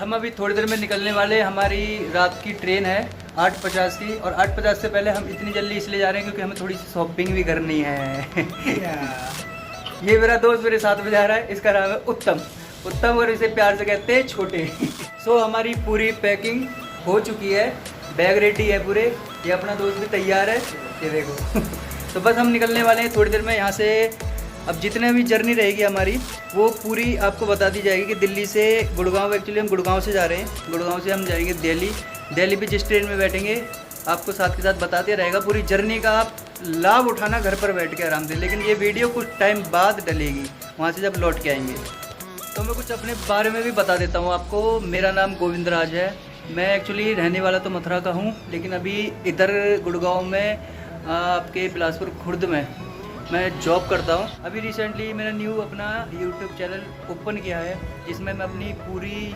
हम अभी थोड़ी देर में निकलने वाले। हमारी रात की ट्रेन है 8:50 की, और 8:50 से पहले हम इतनी जल्दी इसलिए जा रहे हैं क्योंकि हमें थोड़ी सी शॉपिंग भी करनी है। ये मेरा दोस्त मेरे साथ में जा रहा है, इसका नाम है उत्तम। उत्तम और इसे प्यार से कहते हैं छोटे। सो हमारी पूरी पैकिंग हो चुकी है, बैग रेडी है पूरे। ये अपना दोस्त भी तैयार है, ये देखो। तो बस हम निकलने वाले हैं थोड़ी देर में यहाँ से। अब जितने भी जर्नी रहेगी हमारी वो पूरी आपको बता दी जाएगी कि दिल्ली से गुड़गांव, एक्चुअली हम गुड़गांव से जा रहे हैं, गुड़गांव से हम जाएंगे दिल्ली। दिल्ली पे जिस ट्रेन में बैठेंगे आपको साथ के साथ बताते रहेगा। पूरी जर्नी का आप लाभ उठाना घर पर बैठ के आराम से, लेकिन ये वीडियो कुछ टाइम बाद डलेगी वहाँ से जब लौट के आएंगे। तो मैं कुछ अपने बारे में भी बता देता हूँ आपको। मेरा नाम गोविंद राज है। मैं एक्चुअली रहने वाला तो मथुरा का हूँ, लेकिन अभी इधर गुड़गांव में आपके बिलासपुर खुर्द में मैं जॉब करता हूँ। अभी रिसेंटली मैंने न्यू अपना यूट्यूब चैनल ओपन किया है, जिसमें मैं अपनी पूरी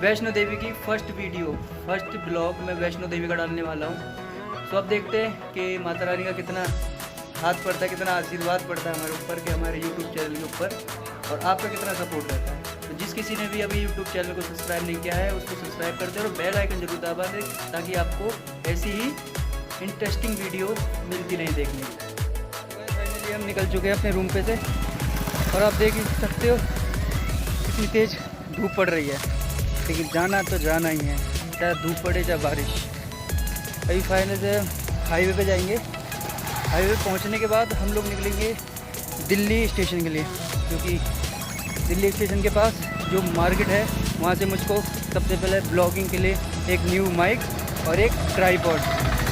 वैष्णो देवी की फर्स्ट ब्लॉग मैं वैष्णो देवी का डालने वाला हूँ। तो अब देखते हैं कि माता रानी का कितना हाथ पड़ता है, कितना आशीर्वाद पड़ता है हमारे ऊपर, कि हमारे यूट्यूब चैनल के ऊपर, और आपका कितना सपोर्ट रहता है। तो जिस किसी ने भी अभी यूट्यूब चैनल को सब्सक्राइब नहीं किया है उसको सब्सक्राइब करते हैं और बेल आइकन जरूर दबा दें, ताकि आपको ऐसी ही इंटरेस्टिंग वीडियो मिलती रहे देखने की। फाइनली हम निकल चुके हैं अपने रूम पे से, और आप देख ही सकते हो कितनी तेज़ धूप पड़ रही है, लेकिन जाना तो जाना ही है, चाहे धूप पड़े चाहे बारिश। अभी फाइनल से हाईवे पे जाएंगे। हाईवे पहुंचने के बाद हम लोग निकलेंगे दिल्ली स्टेशन के लिए, क्योंकि दिल्ली स्टेशन के पास जो मार्केट है वहाँ से मुझको सबसे पहले ब्लॉगिंग के लिए एक न्यू माइक और एक ट्राइपॉड,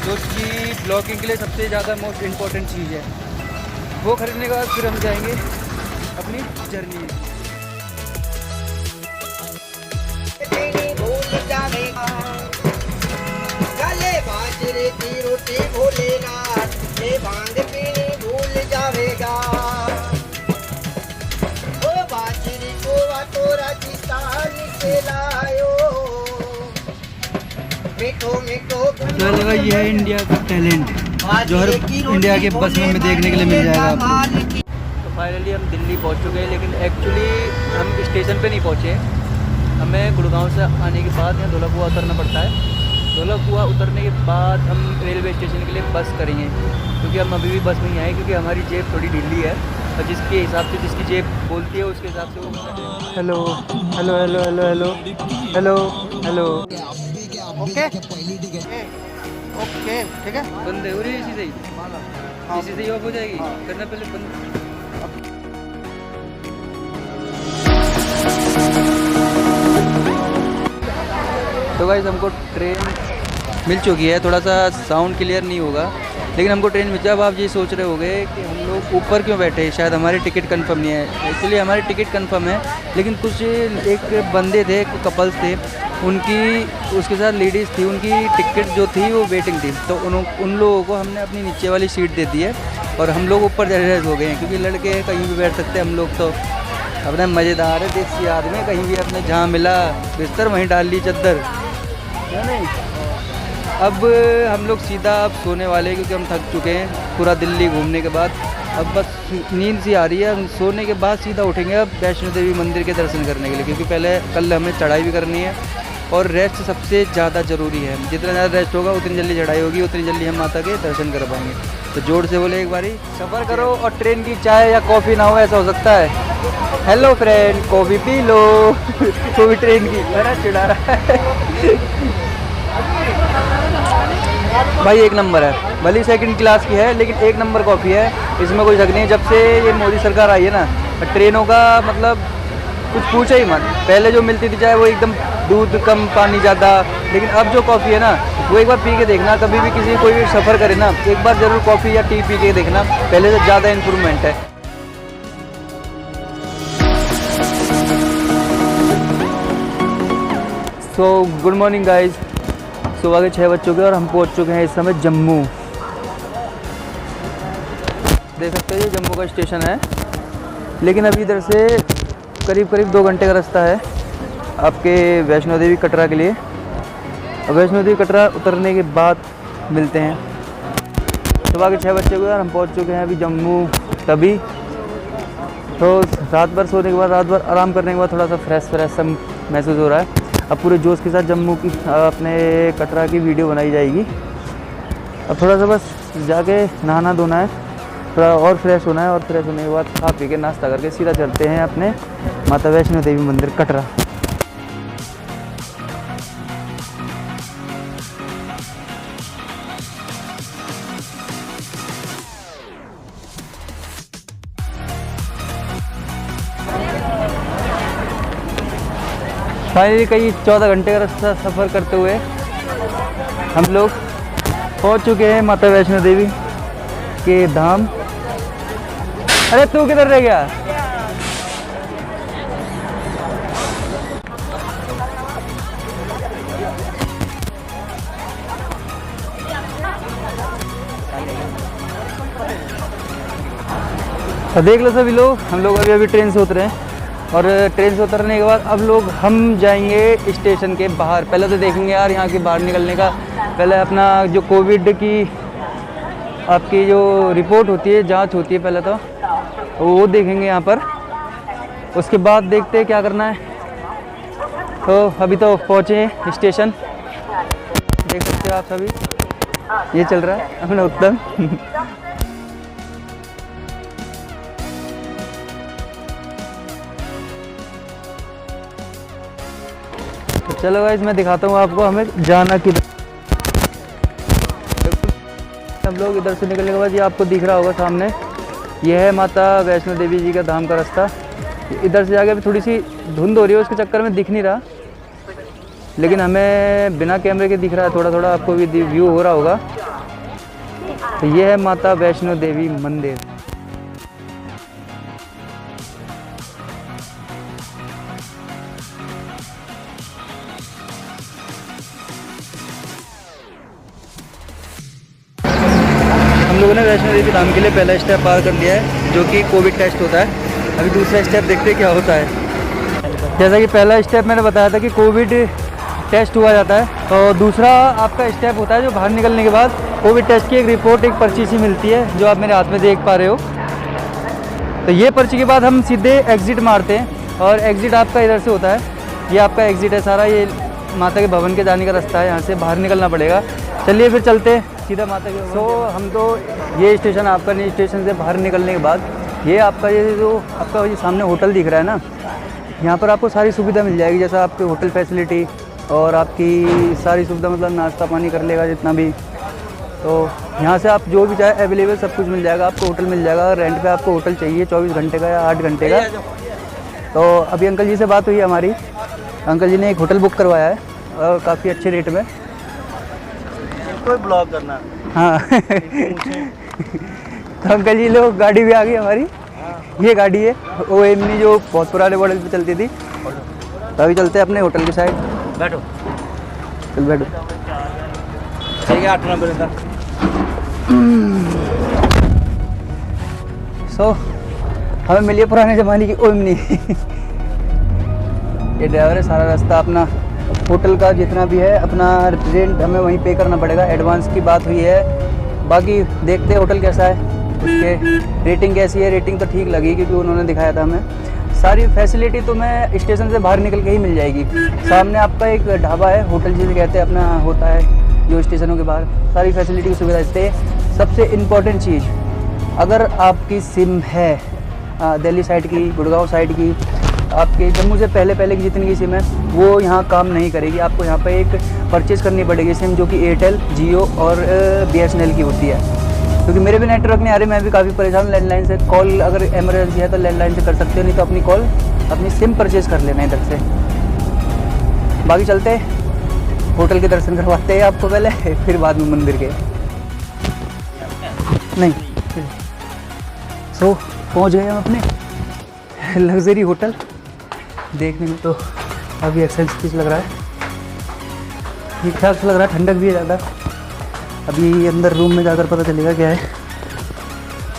जो कि ब्लॉगिंग के लिए सबसे ज़्यादा मोस्ट इम्पॉर्टेंट चीज़ है, वो खरीदने के बाद फिर हम जाएंगे अपनी जर्नी में। तो ये है इंडिया का टैलेंट, जो हर इंडिया के बस में हमें देखने के लिए मिल जाएगा आपको। तो फाइनली हम दिल्ली पहुंच चुके हैं, लेकिन एक्चुअली हम स्टेशन पे नहीं पहुंचे। हमें गुड़गांव से आने के बाद यहाँ धौलाकुआं उतरना पड़ता है। धौलाकुआं उतरने के बाद हम रेलवे स्टेशन के लिए बस करेंगे, क्योंकि हम अभी भी बस में ही आए, क्योंकि हमारी जेब थोड़ी ढीली है, और जिसके हिसाब से जिसकी जेब बोलती है उसके हिसाब से वो। Hello hello hello hello hello hello hello. Okay okay ठीक है, बंद हो रही है इसी से ही ऑफ हो जाएगी। करना पहले बंद। तो गाइस हमको ट्रेन मिल चुकी है। थोड़ा सा साउंड क्लियर नहीं होगा, लेकिन हमको ट्रेन मिल जाए। अब आप ये सोच रहे होंगे कि हम लोग ऊपर क्यों बैठे, शायद हमारी टिकट कंफर्म नहीं है। एक्चुअली हमारी टिकट कंफर्म है, लेकिन कुछ एक बंदे थे, कपल्स थे, उनकी उसके साथ लेडीज़ थी, उनकी टिकट जो थी वो वेटिंग थी। तो उन लोगों को हमने अपनी नीचे वाली सीट दे दी है, और हम लोग ऊपर रिजर्व हो गए हैं, क्योंकि लड़के कहीं भी बैठ सकते हैं। हम लोग तो अपने मज़ेदार है, देसी आदमी, कहीं भी अपने जहाँ मिला बिस्तर वहीं डाल ली चद्दर, है नहीं। अब हम लोग सीधा अब सोने वाले हैं, क्योंकि हम थक चुके हैं पूरा दिल्ली घूमने के बाद। अब बस नींद सी आ रही है। सोने के बाद सीधा उठेंगे अब वैष्णो देवी मंदिर के दर्शन करने के लिए, क्योंकि पहले कल हमें चढ़ाई भी करनी है, और रेस्ट सबसे ज़्यादा ज़रूरी है। जितना ज़्यादा रेस्ट होगा उतनी जल्दी चढ़ाई होगी, उतनी जल्दी हम माता के दर्शन कर पाएंगे। तो जोर से बोले एक बारी, सफ़र करो और ट्रेन की चाय या कॉफ़ी ना हो, ऐसा हो सकता है। Hello friend, coffee P low. वो भी ट्रेन की, है ना, चिढ़ा रहा है। भाई एक नंबर है, भले सेकंड क्लास की है, लेकिन एक नंबर कॉफ़ी है, इसमें कोई शक नहीं है। जब से ये मोदी सरकार आई है ना, ट्रेनों का मतलब कुछ पूछो ही मत। पहले जो मिलती थी चाहे वो एकदम दूध कम पानी ज़्यादा, लेकिन अब जो कॉफ़ी है ना, वो एक बार पी के देखना। कभी भी किसी कोई भी सफ़र करे ना, एक बार ज़रूर कॉफ़ी या टी पी के देखना, पहले से ज़्यादा इम्प्रूवमेंट है। सो गुड मॉर्निंग गाइज, सुबह के 6 बज चुके हैं और हम पहुंच चुके हैं इस समय जम्मू। देख सकते हो ये जम्मू का स्टेशन है, लेकिन अभी इधर से करीब 2 घंटे का रास्ता है आपके वैष्णो देवी कटरा के लिए। वैष्णो देवी कटरा उतरने के बाद मिलते हैं। सुबह के 6 बज चुके हैं और हम पहुंच चुके हैं अभी जम्मू। तभी तो रात भर सोने के बाद, रात भर आराम करने के बाद थोड़ा सा फ्रेश सा महसूस हो रहा है। अब पूरे जोश के साथ जम्मू की अपने कटरा की वीडियो बनाई जाएगी। अब थोड़ा सा बस जाके नहाना धोना है, थोड़ा और फ्रेश होना है, और फ्रेश होने के बाद खा पी के नाश्ता करके सीधा चलते हैं अपने माता वैष्णो देवी मंदिर कटरा। फाइनली कई 14 घंटे का रास्ता सफ़र करते हुए हम लोग पहुंच चुके हैं माता वैष्णो देवी के धाम। अरे तू किधर रह गया? तो देख लो सभी लोग, हम लोग अभी ट्रेन से उतरे हैं, और ट्रेन से उतरने के बाद अब लोग हम जाएंगे स्टेशन के बाहर। पहले तो देखेंगे यार यहाँ के बाहर निकलने का, पहले अपना जो कोविड की आपकी जो रिपोर्ट होती है, जांच होती है, पहले तो वो देखेंगे यहाँ पर। उसके बाद देखते हैं क्या करना है। तो अभी तो पहुँचे हैं स्टेशन, देख सकते हो आप सभी, ये चल रहा है अपना उत्तम। चलो गाइस मैं दिखाता हूँ आपको हमें जाना किधर। हम लोग इधर से निकलने के बाद ये आपको दिख रहा होगा सामने, ये है माता वैष्णो देवी जी का धाम का रास्ता। इधर से जाके अभी थोड़ी सी धुंध हो रही है, उसके चक्कर में दिख नहीं रहा, लेकिन हमें बिना कैमरे के दिख रहा है थोड़ा थोड़ा, आपको भी व्यू हो रहा होगा। तो ये है माता वैष्णो देवी मंदिर। हम लोगों ने वैष्णो देवी धाम के लिए पहला स्टेप पार कर लिया है, जो कि कोविड टेस्ट होता है। अभी दूसरा स्टेप देखते हैं क्या होता है। जैसा कि पहला स्टेप मैंने बताया था कि कोविड टेस्ट हुआ जाता है, तो दूसरा आपका स्टेप होता है जो बाहर निकलने के बाद कोविड टेस्ट की एक रिपोर्ट, एक पर्ची सी मिलती है, जो आप मेरे हाथ में देख पा रहे हो। तो ये पर्ची के बाद हम सीधे एग्ज़िट मारते हैं, और एग्ज़िट आपका इधर से होता है। ये आपका एग्ज़िट है सारा, ये माता के भवन के जाने का रास्ता है, यहाँ से बाहर निकलना पड़ेगा। चलिए फिर चलते हैं सीधा माता के। सो हम तो ये स्टेशन आपका नहीं, स्टेशन से बाहर निकलने के बाद ये आपका ये जो आपका ये सामने होटल दिख रहा है ना, यहाँ पर आपको सारी सुविधा मिल जाएगी, जैसा आपके होटल फैसिलिटी और आपकी सारी सुविधा, मतलब नाश्ता पानी कर लेगा जितना भी। तो यहाँ से आप जो भी चाहे अवेलेबल सब कुछ मिल जाएगा आपको, होटल मिल जाएगा। रेंट पे आपको होटल चाहिए 24 घंटे का या 8 घंटे का। तो अभी अंकल जी से बात हुई हमारी, अंकल जी ने एक होटल बुक करवाया है और काफ़ी अच्छे रेट में। कोई ब्लॉग करना। हाँ। तो अंकल जी लोग गाड़ी भी आ गई हमारी, ये गाड़ी है OMनी जो बहुत पुराने मॉडल पे चलती थी। तो अभी चलते हैं अपने होटल की साइड। बैठो, चल बैठो। ठीक है, 8 नंबर तक। सो हमें मिली है पुराने ज़माने की OMनी। ये ड्राइवर है, सारा रास्ता अपना होटल का जितना भी है अपना रेंट हमें वहीं पे करना पड़ेगा। एडवांस की बात हुई है, बाकी देखते हैं होटल कैसा है, उसके रेटिंग कैसी है। रेटिंग तो ठीक लगी क्योंकि उन्होंने दिखाया था हमें। सारी फैसिलिटी तो मैं स्टेशन से बाहर निकल के ही मिल जाएगी। सामने आपका एक ढाबा है, होटल जिसे कहते हैं, अपना होता है जो स्टेशनों के बाहर सारी फैसिलिटी की सुविधा देते हैं। सबसे इम्पोर्टेंट चीज़, अगर आपकी सिम है दिल्ली साइड की, गुड़गांव साइड की, आपके जम्मू से पहले की जितनी की सिम है वो यहाँ काम नहीं करेगी। आपको यहाँ पे एक परचेज़ करनी पड़ेगी सिम, जो कि एयरटेल, जियो और BSNL की होती है। क्योंकि मेरे भी नेटवर्क नहीं आ रही, मैं भी काफ़ी परेशान हूँ लैंडलाइन से। कॉल अगर इमरजेंसी है तो लैंडलाइन से कर सकते हो, नहीं तो अपनी कॉल अपनी सिम परचेज़ कर लेना इधर से। बाकी चलते हैं होटल के दर्शन करवाते हैं आपको पहले, फिर बाद में मंदिर के। नहीं सो पहुँच गए हम अपने लग्जरी होटल। देखने में तो अभी एक्सेंस लग रहा है, ठीक ठाक से लग रहा है, ठंडक भी है ज़्यादा। अभी अंदर रूम में जाकर पता चलेगा क्या है।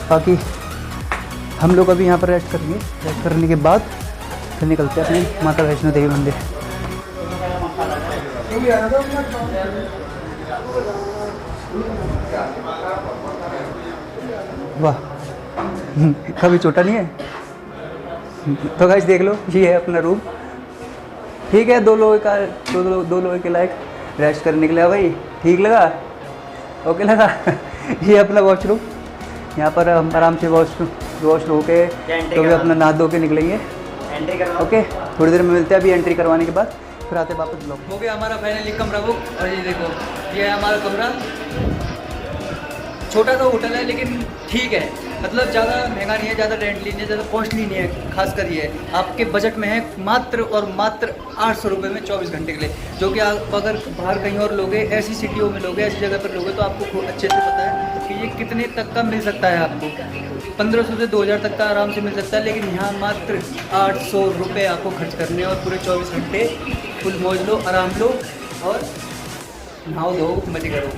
बाकी हम लोग अभी यहाँ पर रेस्ट करेंगे, रेस्ट करने के बाद फिर निकलते हैं अपनी माता वैष्णो देवी मंदिर। वाह, कभी छोटा नहीं है। तो गाइस देख लो, ये है अपना रूम। ठीक है, 2 लोगों के लायक रेस्ट करने के लिए भाई। ठीक लगा? ओके लगा? ये अपना वॉशरूम, यहाँ पर हम आराम से वॉश हो के तो भी अपना नहा धो के निकलेंगे। एंट्री करवा। ओके, थोड़ी देर में मिलते हैं। अभी एंट्री करवाने के बाद फिर आते वापस ब्लॉग। हो गया हमारा फाइनली कमरा बुक। और ये देखो, ये है हमारा कमरा। छोटा सा होटल है लेकिन ठीक है, मतलब ज़्यादा महंगा नहीं है, ज़्यादा रेंटली नहीं है, ज़्यादा कॉस्टली नहीं है। खासकर ये आपके बजट में है मात्र और मात्र 800 रुपये में 24 घंटे के लिए। जो कि आप अगर बाहर कहीं और लोगे, ऐसी सिटियों में लोगे, ऐसी जगह पर लोगे, तो आपको खूब अच्छे से पता है कि ये कितने तक का मिल सकता है। आपको 1500 से 2000 तक का आराम से मिल सकता है। लेकिन यहाँ मात्र 800 रुपये आपको खर्च करने और पूरे 24 घंटे फुल मौज लो, आराम लो और नहाओ धो मजे करो।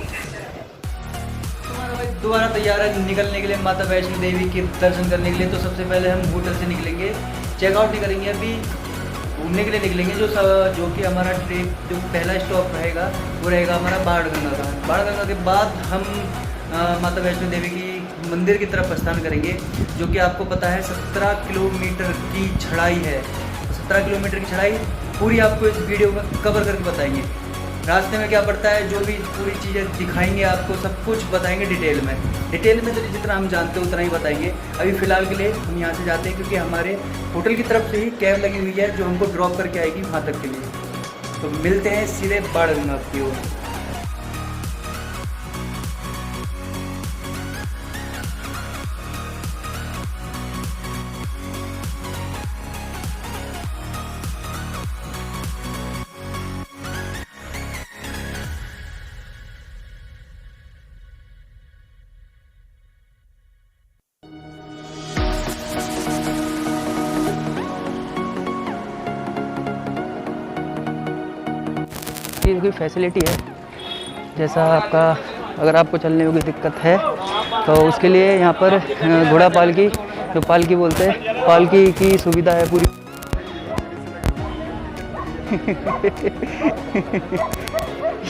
दोबारा तैयार है निकलने के लिए माता वैष्णो देवी के दर्शन करने के लिए। तो सबसे पहले हम होटल से निकलेंगे, चेकआउट नहीं करेंगे, अभी घूमने के लिए निकलेंगे। जो कि हमारा ट्रिप जो पहला स्टॉप रहेगा वो रहेगा हमारा बाणगंगा का। बाणगंगा के बाद हम माता वैष्णो देवी की मंदिर की तरफ प्रस्थान करेंगे, जो कि आपको पता है 17 किलोमीटर की चढ़ाई है। 17 किलोमीटर की चढ़ाई पूरी आपको इस वीडियो में कवर करके बताएंगे। रास्ते में क्या पड़ता है, जो भी पूरी चीज़ें दिखाएंगे आपको, सब कुछ बताएंगे डिटेल में तो जितना हम जानते हैं उतना ही बताएंगे। अभी फ़िलहाल के लिए हम यहाँ से जाते हैं, क्योंकि हमारे होटल की तरफ से ही कैब लगी हुई है जो हमको ड्रॉप करके आएगी वहाँ तक के लिए। तो मिलते हैं सीधे बाणगंगा की ओर। की कोई फैसिलिटी है, जैसा आपका अगर आपको चलने में कोई दिक्कत है तो उसके लिए यहाँ पर घोड़ा पालकी, जो पालकी बोलते हैं, पालकी की सुविधा है पूरी।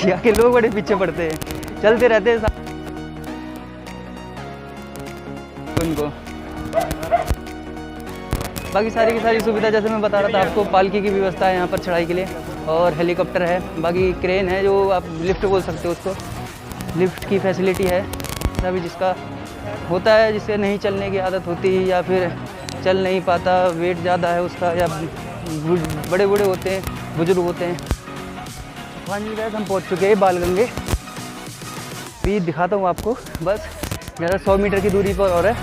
यहाँ के लोग बड़े पीछे पड़ते हैं, चलते रहते हैं उनको। बाकी सारी की सारी सुविधा जैसे मैं बता रहा था आपको, पालकी की व्यवस्था है यहाँ पर चढ़ाई के लिए, और हेलीकॉप्टर है, बाकी क्रेन है जो आप लिफ्ट बोल सकते हो उसको, लिफ्ट की फैसिलिटी है। अभी जिसका होता है, जिससे नहीं चलने की आदत होती है या फिर चल नहीं पाता, वेट ज़्यादा है उसका, या बड़े बूढ़े होते हैं, बुजुर्ग होते हैं। फाइनली गाइस हम पहुँच चुके हैं बाणगंगे। भी दिखाता हूँ आपको, बस ज़्यादा 100 मीटर की दूरी पर और है।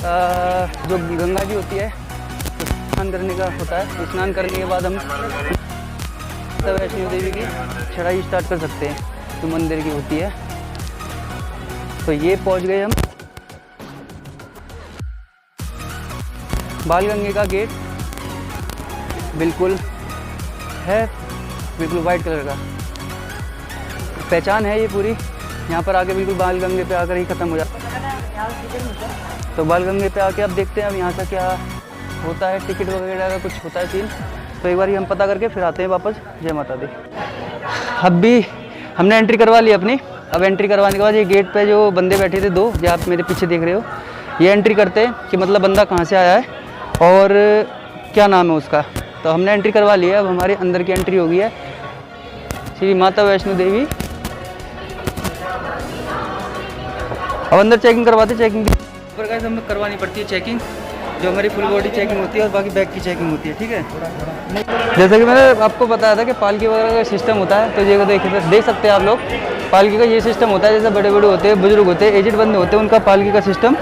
जो गंगा जी होती है तो स्नान करने का होता है। स्नान करने के बाद हम माता वैष्णो देवी की चढ़ाई स्टार्ट कर सकते हैं, जो मंदिर की होती है। तो ये पहुंच गए हम। बाणगंगे का गेट बिल्कुल है, बिल्कुल वाइट कलर का, पहचान है ये पूरी। यहाँ पर आके बिल्कुल बाणगंगे पे आकर ही ख़त्म हो जाता है। तो बाणगंगे पे आके अब देखते हैं अब यहाँ से क्या होता है, टिकट वगैरह का कुछ होता है सीन, तो एक बार ही हम पता करके फिर आते हैं वापस। जय माता दी। अब भी हमने एंट्री करवा ली अपनी। अब एंट्री करवाने के बाद ये गेट पे जो बंदे बैठे थे, 2 जो आप मेरे पीछे देख रहे हो, ये एंट्री करते हैं कि मतलब बंदा कहाँ से आया है और क्या नाम है उसका। तो हमने एंट्री करवा ली है, अब हमारे अंदर की एंट्री हो गई है श्री माता वैष्णो देवी। अब अंदर चेकिंग करवाते, चेकिंग पर गाइस हमें करवानी पड़ती है चेकिंग, जो हमारी फुल बॉडी चेकिंग होती है और बाकी बैग की चेकिंग होती है, ठीक है। जैसे कि मैंने आपको बताया था कि पालकी वगैरह का सिस्टम होता है, तो ये देख सकते हैं आप लोग, पालकी का ये सिस्टम होता है। जैसे बड़े बड़े होते हैं, बुजुर्ग होते हैं, एजेड बंदे होते हैं, उनका पालकी का सिस्टम।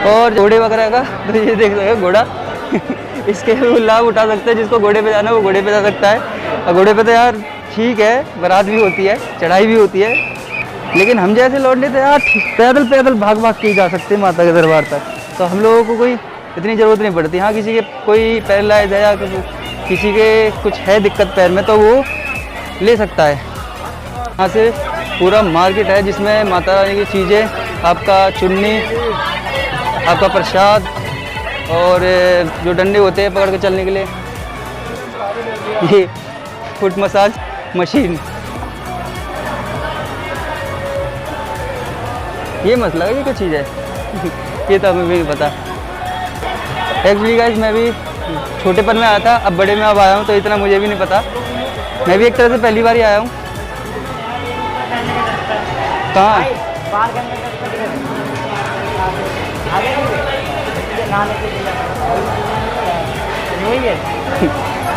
और घोड़े वगैरह का तो ये देख सकते हैं, घोड़ा इसके लाभ उठा सकते हैं। जिसको घोड़े पे जाना है वो घोड़े पे जा सकता है। और घोड़े पे तो यार ठीक है, बारात भी होती है, चढ़ाई भी होती है, लेकिन हम जैसे लौटने तो यार पैदल भाग के ही जा सकते हैं माता के दरबार तक। तो हम लोगों को कोई इतनी ज़रूरत नहीं पड़ती। हाँ, किसी के कोई पैरालाइज है या किसी के कुछ है दिक्कत पैर में, तो वो ले सकता है। यहाँ से पूरा मार्केट है जिसमें माता रानी की चीज़ें, आपका चुन्नी, आपका प्रसाद और जो डंडे होते हैं पकड़ के चलने के लिए, ये फुट मसाज मशीन, ये मसला है, ये क्या चीज़ है। ये तो हमें भी नहीं पता। एक्चुअली गाइस मैं भी छोटेपन में आया था, अब बड़े में अब आया हूँ, तो इतना मुझे भी नहीं पता। मैं भी एक तरह से पहली बार ही आया हूँ। कहाँ?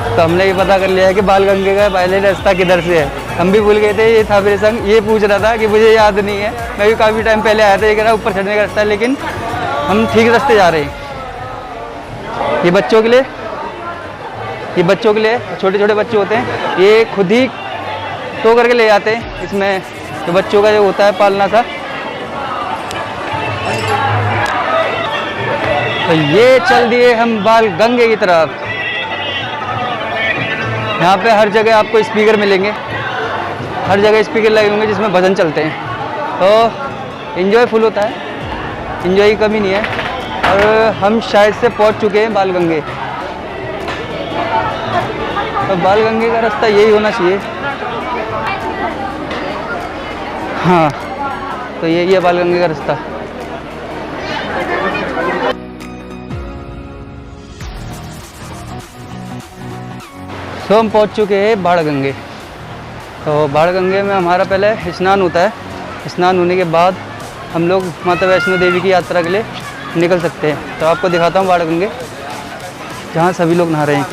तो हमने ये पता कर लिया है कि बाल गंगे का पहले रास्ता किधर से है। हम भी भूल गए थे, ये था मेरे संग, ये पूछ रहा था कि मुझे याद नहीं है। मैं भी काफ़ी टाइम पहले आया था, ये कह रहा ऊपर चढ़ने का रास्ता है, लेकिन हम ठीक रास्ते जा रहे हैं। ये बच्चों के लिए, ये बच्चों के लिए, छोटे छोटे बच्चे होते हैं, ये खुद ही टो करके ले जाते हैं। इसमें तो बच्चों का जो होता है पालना सा। तो ये चल दिए हम बाल गंगे की तरफ। यहाँ पे हर जगह आपको स्पीकर मिलेंगे, हर जगह स्पीकर लगे होंगे जिसमें भजन चलते हैं। तो इन्जॉय फुल होता है, इन्जॉय की कमी नहीं है। और हम शायद से पहुँच चुके हैं बाल गंगे। तो बाल गंगे का रास्ता यही होना चाहिए। हाँ, तो यही है बाल गंगे का रास्ता। तो हम पहुंच चुके हैं बाण गंगे। तो बाण गंगे में हमारा पहले स्नान होता है। स्नान होने के बाद हम लोग माता वैष्णो देवी की यात्रा के लिए निकल सकते हैं। तो आपको दिखाता हूँ बाण गंगे, जहाँ सभी लोग नहा रहे हैं।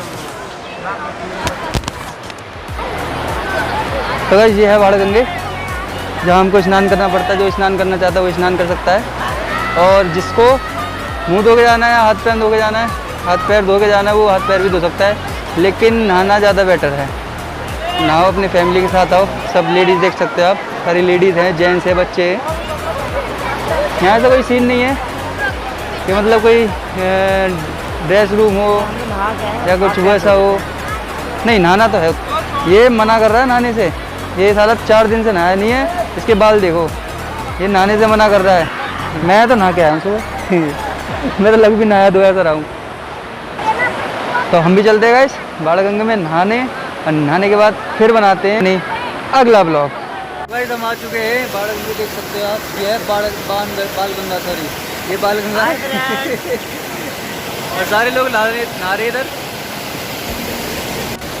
तो गाइस ये है बाण गंगे, जहाँ हमको स्नान करना पड़ता है। जो स्नान करना चाहता है वो स्नान कर सकता है। और जिसको मुंह धो के जाना है, हाथ पैर धो के जाना है, हाथ पैर धो के जाना है, वो हाथ पैर भी धो सकता है। लेकिन नहाना ज़्यादा बेटर है। नहाओ, अपनी फैमिली के साथ आओ। सब लेडीज़ देख सकते हो आप, सारी लेडीज़ हैं, जेंट्स है, बच्चे हैं। यहाँ से कोई सीन नहीं है कि मतलब कोई ड्रेस रूम हो या कुछ वैसा हो। नहीं, नहाना तो है। ये मना कर रहा है नहाने से। ये साला 4 दिन से नहाया नहीं है। इसके बाल देखो, ये नहाने से मना कर रहा है। मैं तो नहा के आया हूँ सुबह। मैं तो लग भी नहाया धोया तो रहा हूँ। तो हम भी चलते हैं गाइस बाण गंगे में नहाने, और नहाने के बाद फिर बनाते हैं नहीं अगला ब्लॉग। गाइस हम आ चुके हैं बाण गंगे, देख सकते हो आप। ये है बाल गंगा, सॉरी ये बाल गंगा है। और सारे लोग नहा रहे इधर।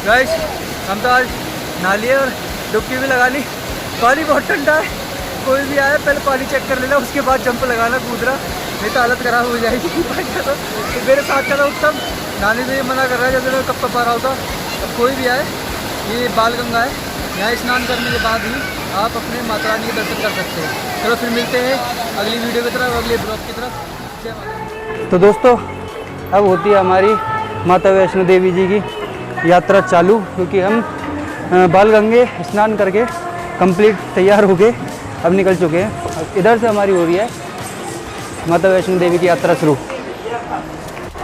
गाइस हम तो आज नहा लिए और डुबकी भी लगा ली। पानी बहुत ठंडा है। कोई भी आया पहले पानी चेक कर लेना, उसके बाद जंप लगाना, कूदना, नहीं तो हालत ख़राब हो जाएगी। तो मेरे साथ का उत्तम नहाने से ये मना कर रहा है, जैसे मैं कब कब आ रहा होता। अब कोई भी आए, ये बाल गंगा है, यहाँ स्नान करने के बाद ही आप अपने माता रानी के दर्शन कर सकते हैं। चलो फिर मिलते हैं अगली वीडियो की तरफ, अगले ब्लॉग की तरफ। जय माता। तो दोस्तों अब होती है हमारी माता वैष्णो देवी जी की यात्रा चालू, क्योंकि हम बाल गंगे स्नान करके कंप्लीट तैयार हो गए, अब निकल चुके हैं। इधर से हमारी हो रही है माता वैष्णो देवी की यात्रा शुरू।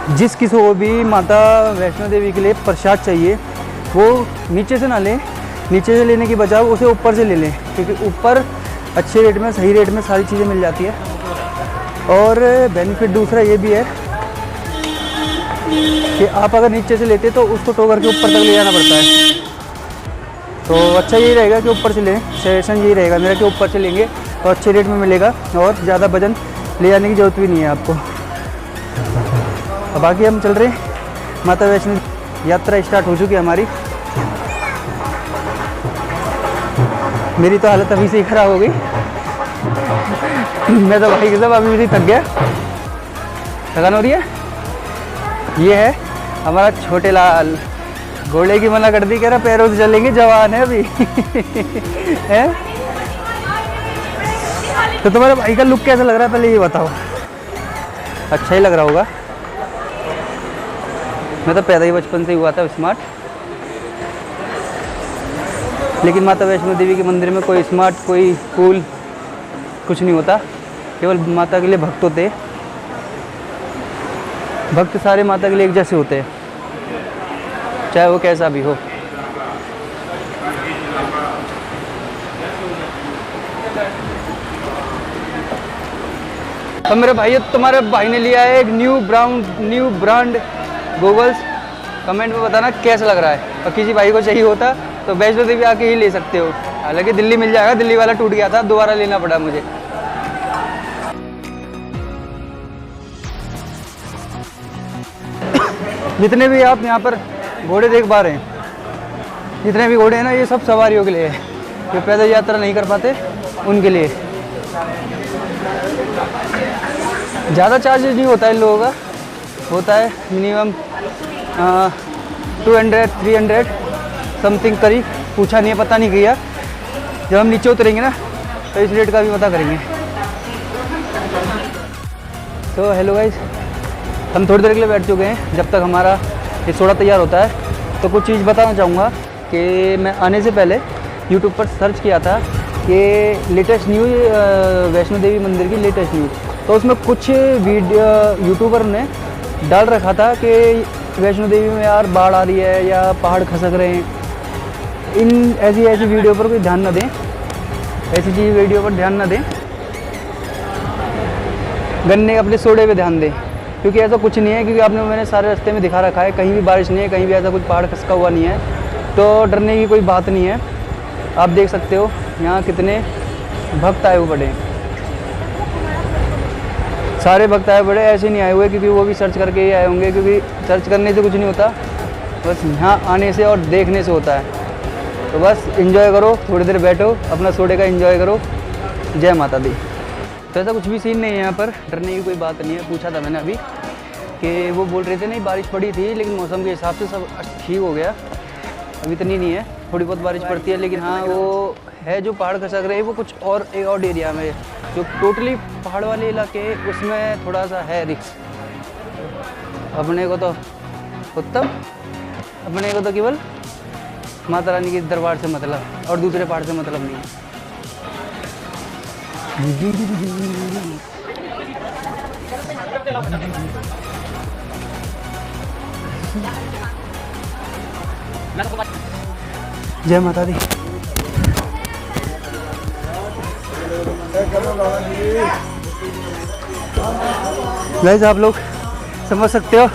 जिस किसी को भी माता वैष्णो देवी के लिए प्रसाद चाहिए, वो नीचे से ना लें, नीचे से लेने की बजाय उसे ऊपर से ले लें, क्योंकि ऊपर अच्छे रेट में, सही रेट में सारी चीज़ें मिल जाती है। और बेनिफिट दूसरा ये भी है कि आप अगर नीचे से लेते तो उसको टो करके ऊपर तक ले जाना पड़ता है। तो अच्छा यही रहेगा कि ऊपर से लें। सजेशन यही रहेगा मेरा कि ऊपर से लेंगे तो अच्छे रेट में मिलेगा, और ज़्यादा वजन ले जाने की ज़रूरत भी नहीं है आपको। अब बाकी हम चल रहे हैं, माता वैष्णो यात्रा स्टार्ट हो चुकी है हमारी। मेरी तो हालत अभी से ही ख़राब हो गई। मैं तो भाई के सब अभी भी थक गया। थकान हो रही है। ये है हमारा छोटे लाल, घोड़े की मना कर दी, कह रहा पैरों से चलेंगे, जवान है अभी। है? तो तुम्हारे भाई का लुक कैसा लग रहा है पहले ये बताओ। अच्छा ही लग रहा होगा। मैं तो पैदा ही बचपन से ही हुआ था स्मार्ट। लेकिन माता वैष्णो देवी के मंदिर में कोई स्मार्ट, कोई कूल कुछ नहीं होता। केवल माता के लिए भक्त होते हैं। भक्त सारे माता के लिए एक जैसे होते हैं, चाहे वो कैसा भी हो। तो मेरे भाई, तुम्हारे भाई ने लिया है एक न्यू ब्रांड गूगल्स। कमेंट में बताना कैसा लग रहा है। और किसी भाई को चाहिए होता तो वैष्णो देवी आके ही ले सकते हो। हालांकि दिल्ली मिल जाएगा, दिल्ली वाला टूट गया था, दोबारा लेना पड़ा मुझे। जितने भी आप यहाँ पर घोड़े देख पा रहे हैं, जितने भी घोड़े हैं ना, ये सब सवारियों के लिए है, जो पैदल यात्रा नहीं कर पाते उनके लिए। ज़्यादा चार्जेज नहीं होता है इन लोगों का, होता है मिनिमम 200-300 समथिंग करीब। पूछा नहीं है, पता नहीं किया। जब हम नीचे उतरेंगे ना तो इस रेट का भी पता करेंगे। तो हेलो गाइस, हम थोड़ी देर के लिए बैठ चुके हैं। जब तक हमारा ये सोडा तैयार होता है तो कुछ चीज़ बताना चाहूँगा कि मैं आने से पहले यूट्यूब पर सर्च किया था कि लेटेस्ट न्यूज़, वैष्णो देवी मंदिर की लेटेस्ट न्यूज़। तो उसमें कुछ वीडियो यूट्यूबर ने डाल रखा था कि वैष्णो देवी में यार बाढ़ आ रही है या पहाड़ खसक रहे हैं। इन ऐसी वीडियो पर कोई ध्यान ना दें, ऐसी चीज़ वीडियो पर ध्यान ना दें। गन्ने अपने सोडे पे ध्यान दें, क्योंकि ऐसा कुछ नहीं है। क्योंकि मैंने सारे रास्ते में दिखा रखा है, कहीं भी बारिश नहीं है, कहीं भी ऐसा कुछ पहाड़ खसका हुआ नहीं है, तो डरने की कोई बात नहीं है। आप देख सकते हो यहाँ कितने भक्त आए हुए पड़े, सारे भक्त आए पड़े। ऐसे नहीं आए हुए क्योंकि वो भी सर्च करके ही आए होंगे, क्योंकि सर्च करने से कुछ नहीं होता, बस यहाँ आने से और देखने से होता है। तो बस एंजॉय करो, थोड़ी देर बैठो, अपना सोडे का एंजॉय करो। जय माता दी। तो ऐसा कुछ भी सीन नहीं है यहाँ पर, डरने की कोई बात नहीं है। पूछा था मैंने अभी कि वो बोल रहे थे नहीं बारिश पड़ी थी, लेकिन मौसम के हिसाब से सब ठीक हो गया, अभी इतनी नहीं है, थोड़ी बहुत बारिश पड़ती है। लेकिन हाँ, वो है जो पहाड़ खसक रहे हैं वो कुछ और एक और एरिया में, जो टोटली पहाड़ वाले इलाके, उसमें थोड़ा सा है रिस्क। अपने को तो उत्तम, अपने को तो केवल माता रानी के दरबार से मतलब, और दूसरे पहाड़ से मतलब नहीं है। जय माता दी। गाइस, आप लोग समझ सकते हो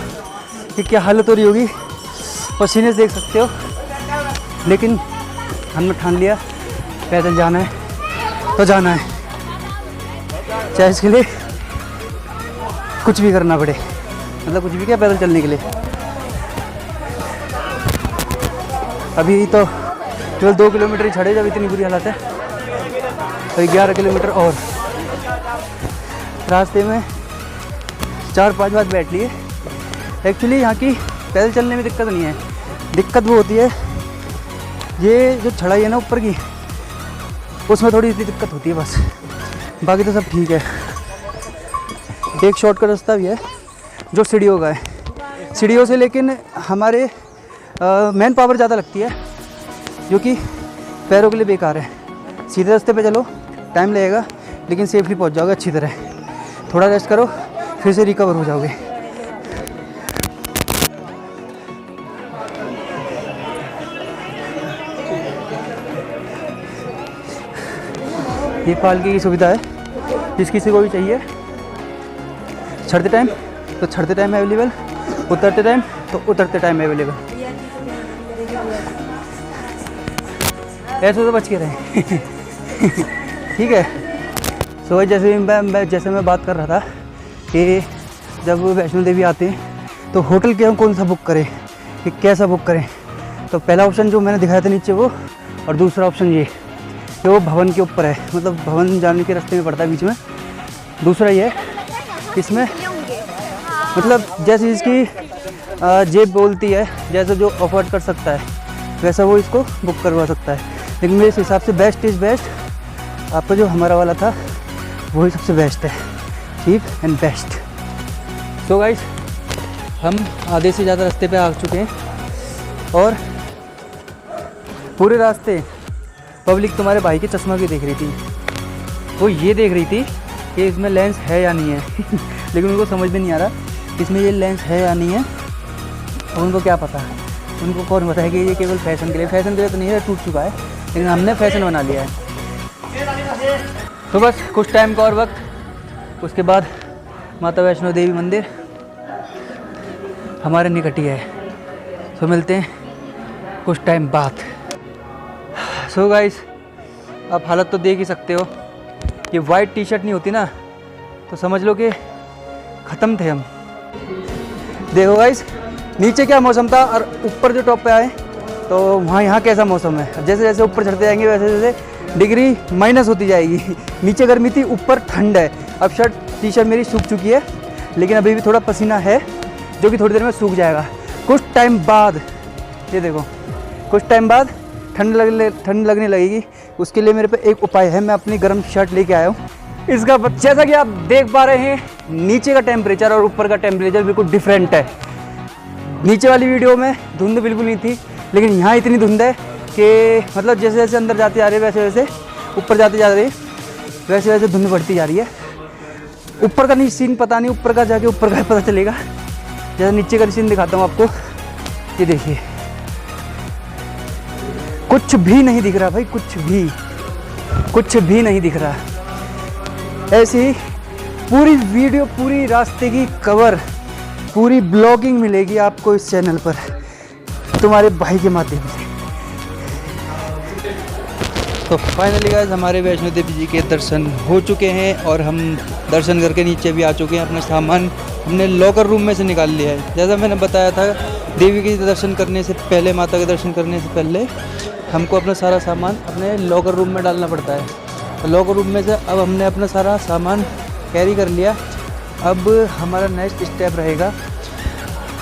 कि क्या हालत हो रही होगी, पसीने से देख सकते हो। लेकिन हमने ठान लिया पैदल जाना है तो जाना है, चाहे इसके लिए कुछ भी करना पड़े। मतलब कुछ भी क्या, पैदल चलने के लिए। अभी तो केवल 2 किलोमीटर ही छड़े, जब इतनी बुरी हालत है तो 11 किलोमीटर और। रास्ते में 4-5 बार बैठ लिए। एक्चुअली यहाँ की पैदल चलने में दिक्कत नहीं है, दिक्कत वो होती है ये जो चढ़ाई है ना ऊपर की, उसमें थोड़ी सी दिक्कत होती है बस, बाकी तो सब ठीक है। एक शॉर्टकट रास्ता भी है जो सीढ़ियों का है, सीढ़ियों से लेकिन हमारे मैन पावर ज़्यादा लगती है, जो कि पैरों के लिए बेकार है। सीधे रास्ते पे चलो, टाइम लगेगा लेकिन सेफली पहुंच जाओगे अच्छी तरह। थोड़ा रेस्ट करो, फिर से रिकवर हो जाओगे। ये पालकी की सुविधा है, जिस किसी को भी चाहिए। चढ़ते टाइम तो चढ़ते टाइम अवेलेबल, उतरते टाइम तो उतरते टाइम अवेलेबल। ऐसे तो बच के रहे। ठीक है। सो जैसे मैं बात कर रहा था कि जब वैष्णो देवी आते हैं तो होटल के हम कौन सा बुक करें, कि कैसा बुक करें। तो पहला ऑप्शन जो मैंने दिखाया था नीचे वो, और दूसरा ऑप्शन ये कि वो भवन के ऊपर है, मतलब भवन जाने के रास्ते में पड़ता है बीच में। दूसरा ये इसमें मतलब जैसे इसकी जेब बोलती है, जैसे जो अफोर्ड कर सकता है वैसा वो इसको बुक करवा सकता है। लेकिन मेरे हिसाब से बेस्ट इज़ बेस्ट, आपका जो हमारा वाला था वही सबसे बेस्ट है, cheap and best. So guys, हम आधे से ज़्यादा रास्ते पे आ चुके हैं और पूरे रास्ते पब्लिक तुम्हारे भाई के चश्मा की देख रही थी। वो ये देख रही थी कि इसमें लेंस है या नहीं है। लेकिन उनको समझ में नहीं आ रहा इसमें ये लेंस है या नहीं है, और उनको क्या पता है, उनको कौन पता है कि ये केवल फैशन के लिए, फैशन के लिए तो नहीं है, टूट चुका है, लेकिन हमने फैशन बना लिया है। तो बस कुछ टाइम का और वक्त, उसके बाद माता वैष्णो देवी मंदिर हमारे निकट ही है। तो मिलते हैं कुछ टाइम बाद। सो गाइस, आप हालत तो देख ही सकते हो, ये वाइट टी शर्ट नहीं होती ना तो समझ लो कि ख़त्म थे हम। देखो गाइस, नीचे क्या मौसम था और ऊपर जो टॉप पे आए तो वहाँ यहाँ कैसा मौसम है। जैसे जैसे ऊपर चढ़ते जाएंगे वैसे जैसे डिग्री माइनस होती जाएगी। नीचे गर्मी थी, ऊपर ठंड है। अब शर्ट टी शर्ट मेरी सूख चुकी है, लेकिन अभी भी थोड़ा पसीना है जो कि थोड़ी देर में सूख जाएगा। कुछ टाइम बाद, ये देखो, कुछ टाइम बाद ठंड लगने लगेगी। उसके लिए मेरे पे एक उपाय है, मैं अपनी गर्म शर्ट लेके आया हूँ। इसका जैसा कि आप देख पा रहे हैं, नीचे का टेम्परेचर और ऊपर का टेम्परेचर बिल्कुल डिफरेंट है। नीचे वाली वीडियो में धुंध बिल्कुल नहीं थी, लेकिन यहाँ इतनी धुंध है कि मतलब जैसे जैसे अंदर जाते जा रहे हैं वैसे वैसे ऊपर जाते जा रहे हैं वैसे वैसे धुंध बढ़ती जा रही है। ऊपर का नहीं सीन पता नहीं, ऊपर का जाके ऊपर का पता चलेगा। जैसे नीचे का सीन दिखाता हूँ आपको, ये देखिए, कुछ भी नहीं दिख रहा भाई, कुछ भी नहीं दिख रहा। ऐसी ही पूरी वीडियो, पूरी रास्ते की कवर, पूरी ब्लॉगिंग मिलेगी आपको इस चैनल पर तुम्हारे भाई के माध्यम से। तो फाइनली गाइस हमारे वैष्णो देवी जी के दर्शन हो चुके हैं और हम दर्शन करके नीचे भी आ चुके हैं। अपना सामान हमने लॉकर रूम में से निकाल लिया है। जैसा मैंने बताया था, देवी के दर्शन करने से पहले, माता के दर्शन करने से पहले हमको अपना सारा सामान अपने लॉकर रूम में डालना पड़ता है। तो लॉकर रूम में से अब हमने अपना सारा सामान कैरी कर लिया। अब हमारा नेक्स्ट स्टेप रहेगा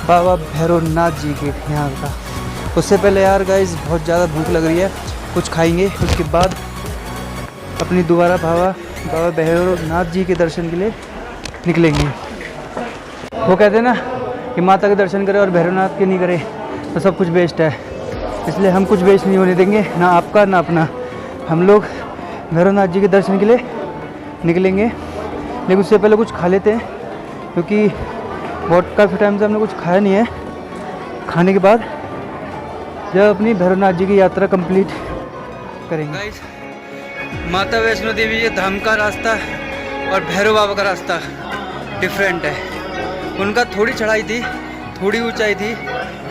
बाबा भैरवनाथ जी के यहाँ का। उससे पहले यार गाइस बहुत ज़्यादा भूख लग रही है, कुछ खाएंगे, उसके बाद अपनी दोबारा बाबा भैरवनाथ जी के दर्शन के लिए निकलेंगे। वो कहते हैं ना कि माता के दर्शन करे और भैरवनाथ के नहीं करे तो सब कुछ वेस्ट है, इसलिए हम कुछ वेस्ट नहीं होने देंगे, ना आपका ना अपना। हम लोग भैरवनाथ जी के दर्शन के लिए निकलेंगे, लेकिन उससे पहले कुछ खा लेते हैं, क्योंकि बहुत काफ़ी टाइम से हमने कुछ खाया नहीं है। खाने के बाद जब अपनी भैरवनाथ जी की यात्रा कंप्लीट करेंगे। गाइस, माता वैष्णो देवी जी धाम का रास्ता और भैरव बाबा का रास्ता डिफरेंट है। उनका थोड़ी चढ़ाई थी, थोड़ी ऊंचाई थी,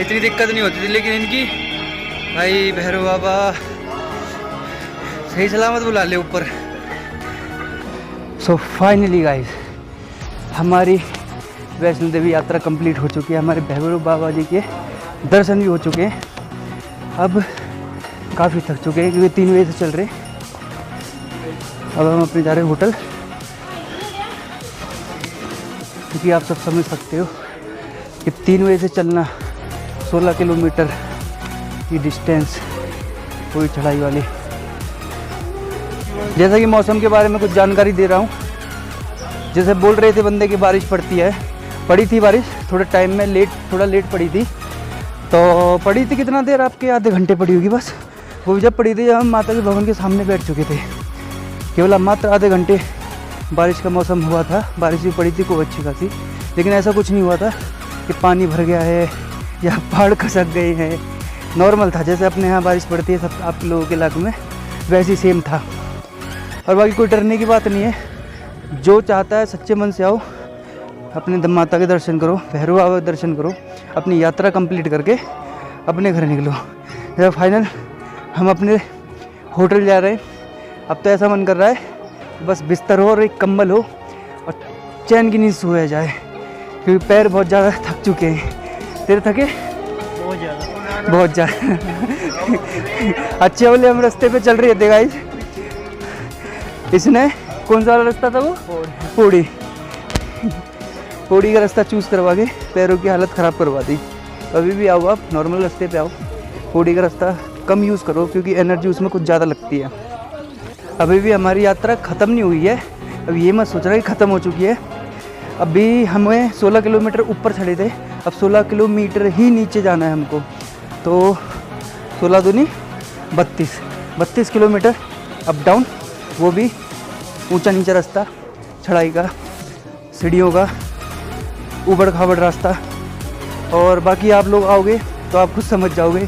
इतनी दिक्कत नहीं होती थी, लेकिन इनकी भाई भैरव बाबा सही सलामत बुला ले ऊपर। सो फाइनली गाइस हमारी वैष्णो देवी यात्रा कंप्लीट हो चुकी है। हमारे भैरव बाबा जी के दर्शन भी हो चुके हैं। अब काफ़ी थक चुके हैं क्योंकि 3 बजे से चल रहे। अब हम अपने जा रहे हैं होटल, क्योंकि आप सब समझ सकते हो कि 3 बजे से चलना 16 किलोमीटर की डिस्टेंस पूरी चढ़ाई वाली। जैसा कि मौसम के बारे में कुछ जानकारी दे रहा हूँ। जैसे बोल रहे थे बंदे की बारिश पड़ी थी बारिश, थोड़े टाइम में थोड़ा लेट पड़ी थी। तो पड़ी थी कितना देर, आपके आधे घंटे पड़ी होगी बस। वो जब पड़ी थी जब हम माता के भवन के सामने बैठ चुके थे, केवल मात्र आधे घंटे बारिश का मौसम हुआ था। बारिश भी पड़ी थी खूब अच्छी खासी, लेकिन ऐसा कुछ नहीं हुआ था कि पानी भर गया है या पहाड़ खसक गए हैं। नॉर्मल था, जैसे अपने यहाँ बारिश पड़ती है सब आप लोगों के इलाके में, वैसे ही सेम था। और बाकी कोई डरने की बात नहीं है। जो चाहता है सच्चे मन से आओ, अपने माता के दर्शन करो, भैरव बाबा के दर्शन करो, अपनी यात्रा कंप्लीट करके अपने घर निकलो। जब फाइनल हम अपने होटल जा रहे हैं। अब तो ऐसा मन कर रहा है बस बिस्तर हो और एक कंबल हो और चैन की नींद सोया जाए, क्योंकि पैर बहुत ज़्यादा थक चुके हैं। तेरे थके? बहुत ज़्यादा अच्छे वाले हम रास्ते पे चल रहे थे गाइस। इसने कौन सा वाला रास्ता था वो? पौड़ी का रास्ता चूज़ करवा के पैरों की हालत ख़राब करवा दी। अभी भी आओ, आप नॉर्मल रास्ते पे आओ, पौड़ी का रास्ता कम यूज़ करो क्योंकि एनर्जी उसमें कुछ ज़्यादा लगती है। अभी भी हमारी यात्रा ख़त्म नहीं हुई है। अब ये मत सोच रहा कि ख़त्म हो चुकी है। अभी हमें 16 किलोमीटर ऊपर चढ़े थे, अब 16 किलोमीटर ही नीचे जाना है हमको। तो 16 दूनी 32 किलोमीटर अप डाउन, वो भी ऊंचा नीचा रास्ता, चढ़ाई का, सीढ़ियों का, ऊबड़ खाबड़ रास्ता। और बाकी आप लोग आओगे तो आप खुद समझ जाओगे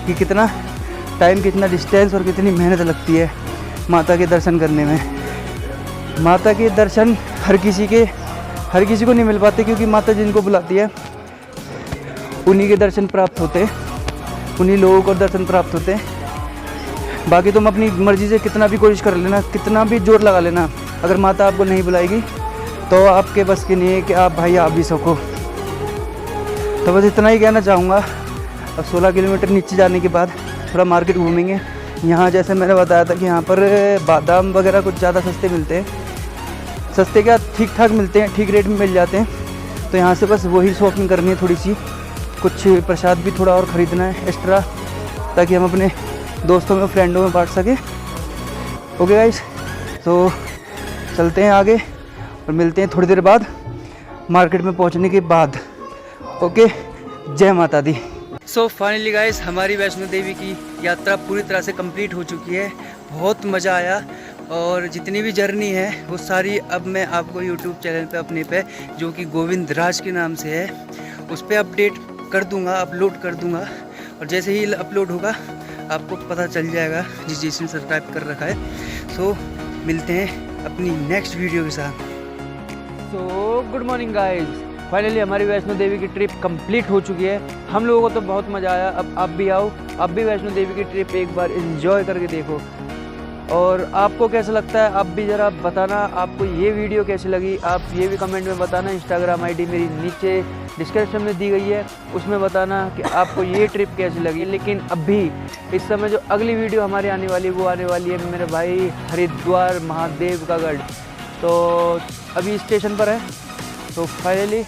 कि कितना टाइम, कितना डिस्टेंस और कितनी मेहनत लगती है माता के दर्शन करने में। माता के दर्शन हर किसी को नहीं मिल पाते, क्योंकि माता जिनको बुलाती है उन्हीं के दर्शन प्राप्त होते हैं, उन्हीं लोगों को दर्शन प्राप्त होते हैं। बाकी तुम अपनी मर्ज़ी से कितना भी कोशिश कर लेना, कितना भी जोर लगा लेना, अगर माता आपको नहीं बुलाएगी तो आपके बस की नहीं है कि आप भाई आ भी सको। तो बस इतना ही कहना चाहूँगा। अब 16 किलोमीटर नीचे जाने के बाद थोड़ा मार्केट घूमेंगे। यहाँ जैसे मैंने बताया था कि यहाँ पर बादाम वगैरह कुछ ज़्यादा सस्ते मिलते हैं। सस्ते क्या, ठीक ठाक मिलते हैं, ठीक रेट में मिल जाते हैं। तो यहाँ से बस वही शॉपिंग करनी है थोड़ी सी, कुछ प्रसाद भी थोड़ा और ख़रीदना है एक्स्ट्रा, ताकि हम अपने दोस्तों में फ्रेंडों में बांट सकें। ओके गाइस, तो चलते हैं आगे और मिलते हैं थोड़ी देर बाद मार्केट में पहुंचने के बाद। ओके, जय माता दी। सो फाइनली गाइस, हमारी वैष्णो देवी की यात्रा पूरी तरह से कंप्लीट हो चुकी है। बहुत मज़ा आया और जितनी भी जर्नी है वो सारी अब मैं आपको यूट्यूब चैनल पे अपने पे, जो कि गोविंद राज के नाम से है, उस पर अपडेट कर दूंगा, अपलोड कर दूंगा। और जैसे ही अपलोड होगा आपको पता चल जाएगा जिसने सब्सक्राइब कर रखा है। सो मिलते हैं अपनी नेक्स्ट वीडियो के साथ। So good morning guys, finally हमारी वैष्णो देवी की ट्रिप कंप्लीट हो चुकी है। हम लोगों को तो बहुत मज़ा आया। अब आप भी आओ, आप भी वैष्णो देवी की ट्रिप एक बार एंजॉय करके देखो। और आपको कैसा लगता है आप भी ज़रा बताना, आपको ये वीडियो कैसी लगी आप ये भी कमेंट में बताना। इंस्टाग्राम आईडी मेरी नीचे डिस्क्रिप्शन में दी गई है, उसमें बताना कि आपको ये ट्रिप कैसी लगी। लेकिन अभी इस समय जो अगली वीडियो हमारी आने वाली वो आने वाली है मेरे भाई हरिद्वार महादेव का गढ़। तो अभी स्टेशन पर है, तो फाइनली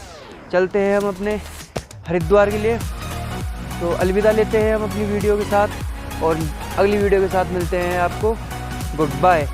चलते हैं हम अपने हरिद्वार के लिए। तो अलविदा लेते हैं हम अपनी वीडियो के साथ और अगली वीडियो के साथ मिलते हैं आपको। Good bye.